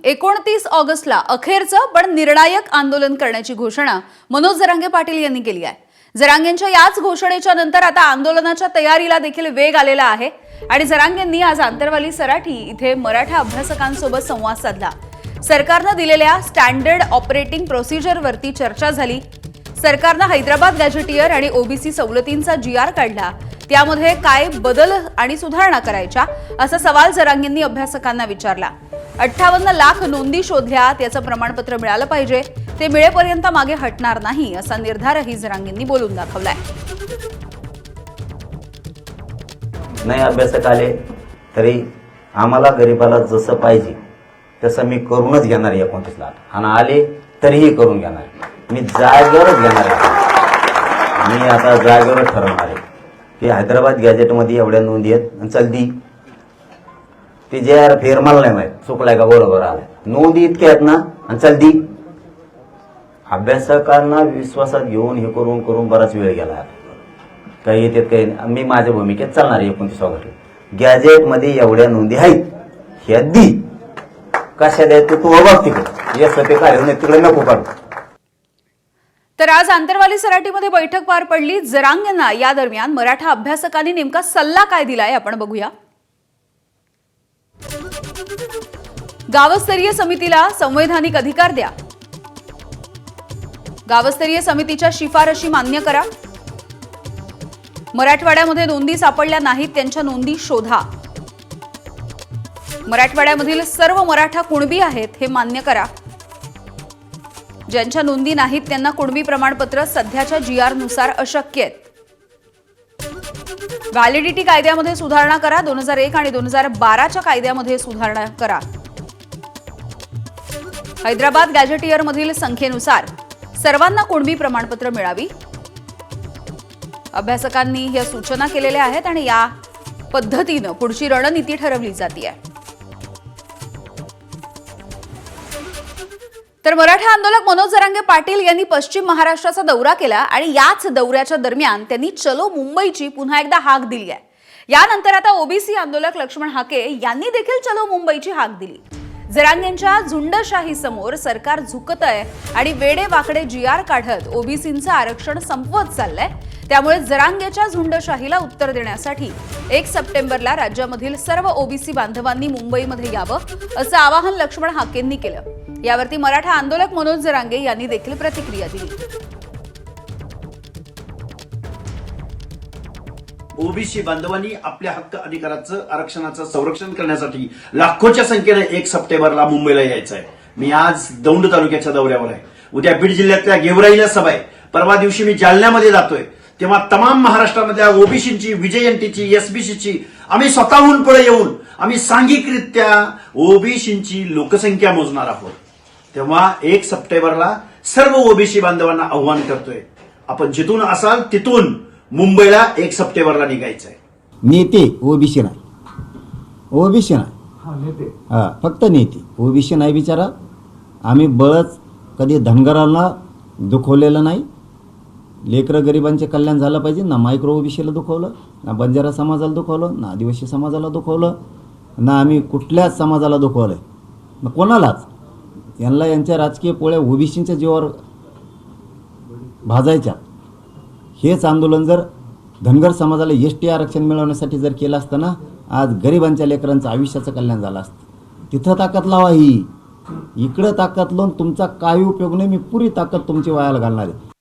29 ऑगस्टला अखेरचं पण निर्णायक आंदोलन करण्याची घोषणा मनोज जरांगे पाटील यांनी केली आहे। जरांगेंच्या याच घोषणेच्या नंतर आता आंदोलनाच्या तयारीला देखील वेग आलेला आहे आणि जरांगेंनी आज आंतरवाली सराठी इथे मराठा अभ्यासकांसोबत संवाद साधला। सरकारने दिलेल्या स्टँडर्ड ऑपरेटिंग प्रोसिजरवरती चर्चा झाली। सरकारने हैदराबाद गॅझेटियर आणि ओबीसी सवलतींचा जीआर काढला, त्यामध्ये काय बदल आणि सुधारणा करायच्या असा सवाल जरांगेंनी अभ्यासकांना विचारला। 58 लाख नोंदी शोधल्या, त्याचं प्रमाणपत्र मिळालं पाहिजे, ते मिळेपर्यंत मागे हटणार नाही असा निर्धारही जरांगेंनी बोलून दाखवलाय। नाही अभ्यासक आले तरी आम्हाला गरीबाला जसं पाहिजे तसं मी करूनच घेणार 29 लाख आणि आले तरीही करून घेणार, मी जागेवरच घेणार आहे। मी आता जागेवरच ठरवणार आहे की हैदराबाद गॅझेटमध्ये एवढ्या नोंदी आहेत आणि चल दी ते जे यार फेरमाल नाही माहित चुकलाय का बरोबर आलाय, नोंदी इतक्या आहेत ना आणि चल दी। अभ्यासकांना विश्वासात घेऊन हे करून करून बराच वेळ गेला, काही येतात काही नाही। मी माझ्या भूमिकेत चालणार आहे। 29 ऑगस्ट गॅझेटमध्ये एवढ्या नोंदी आहेत, ह्या दी कशा द्यायचं तू बघ तिकडे, या सत्य काय तिकडे नको काढू। तर आज आंतरवाली सराटीमध्ये बैठक पार पडली। जरांगेंना या दरम्यान मराठा अभ्यासकांनी नेमका सल्ला काय दिलाय आपण बघूया। गावस्तरीय समितीला संवैधानिक अधिकार द्या, गावस्तरीय समितीच्या शिफारशी मान्य करा, मराठवाड्यामध्ये नोंदी सापडल्या नाहीत त्यांच्या नोंदी शोधा, मराठवाड्यामधील सर्व मराठा कुणबी आहेत हे मान्य करा, ज्यांच्या नोंदी नाहीत त्यांना कुणबी प्रमाणपत्र सध्याच्या जीआर नुसार अशक्य आहेत। व्हॅलिडिटी कायद्यामध्ये सुधारणा करा, 2001 आणि 2012च्या कायद्यामध्ये सुधारणा करा, हैदराबाद गॅझेटियर मधील संख्येनुसार सर्वांना कुणबी प्रमाणपत्र मिळावी। अभ्यासकांनी या सूचना केलेल्या आहेत आणि या पद्धतीने पुढची रणनीती ठरवली जाते। तर मराठा आंदोलक मनोज जरांगे पाटील यांनी पश्चिम महाराष्ट्राचा दौरा केला आणि याच दौऱ्याच्या दरम्यान त्यांनी चलो मुंबईची पुन्हा एकदा हाक दिली आहे। यानंतर आता ओबीसी आंदोलक लक्ष्मण हाके यांनी देखील चलो मुंबईची हाक दिली। जरांगेंच्या झुंडशाही समोर सरकार झुकतंय आणि वेडे वाकडे जीआर काढत ओबीसींचं आरक्षण संपवत चाललंय, त्यामुळे जरांगेच्या झुंडशाहीला उत्तर देण्यासाठी 1 सप्टेंबरला राज्यामधील सर्व ओबीसी बांधवांनी मुंबईमध्ये यावं असं आवाहन लक्ष्मण हाकेंनी केलं। यावरती मराठा आंदोलक मनोज जरांगे यांनी देखील प्रतिक्रिया दिली। ओबीसी बांधवांनी आपल्या हक्क अधिकाराचं आरक्षणाचं संरक्षण करण्यासाठी लाखोच्या संख्येने 1 सप्टेंबरला मुंबईला यायचं आहे। मी आज दौंड तालुक्याच्या दौऱ्यावर आहे, उद्या बीड जिल्ह्यातल्या गेवराईला सभा आहे, परवा दिवशी मी जालन्यामध्ये जातोय, तेव्हा तमाम महाराष्ट्रामधल्या ओबीसीची, विजयंतीची, एसबीसीची आम्ही स्वतःहून पुढे येऊन आम्ही सांघिकरित्या ओबीसीची लोकसंख्या मोजणार आहोत। तेव्हा 1 सप्टेंबरला सर्व ओबीसी बांधवांना आव्हान करतोय, आपण जिथून असाल तिथून मुंबईला 1 सप्टेंबरला निघायचंय। नेते ओबीसी नाही, ओबीसी नाही, हा फक्त नेते ओबीसी नाही। बिचारा आम्ही बळच कधी धनगराला दुखवलेलं नाही, लेकरं गरिबांचे कल्याण झालं पाहिजे ना, मायक्रो ओबीसीला दुखवलं ना, बंजारा समाजाला दुखवलं ना, आदिवासी समाजाला दुखवलं ना, आम्ही कुठल्याच समाजाला दुखवलंय ना, कोणालाच। यांना यांच्या राजकीय पोळ्या ओबीसींच्या जीवावर भाजायच्या। हेच आंदोलन जर धनगर समाजाला एसटी आरक्षण मिळवण्यासाठी जर केलं असतं ना, आज गरिबांच्या लेकरांचं आयुष्याचं कल्याण झालं असतं। तिथं ताकद लावा, ही इकडं ताकद लावून तुमचा काही उपयोग नाही। मी पुरी ताकद तुमची वायाला घालणार आहे।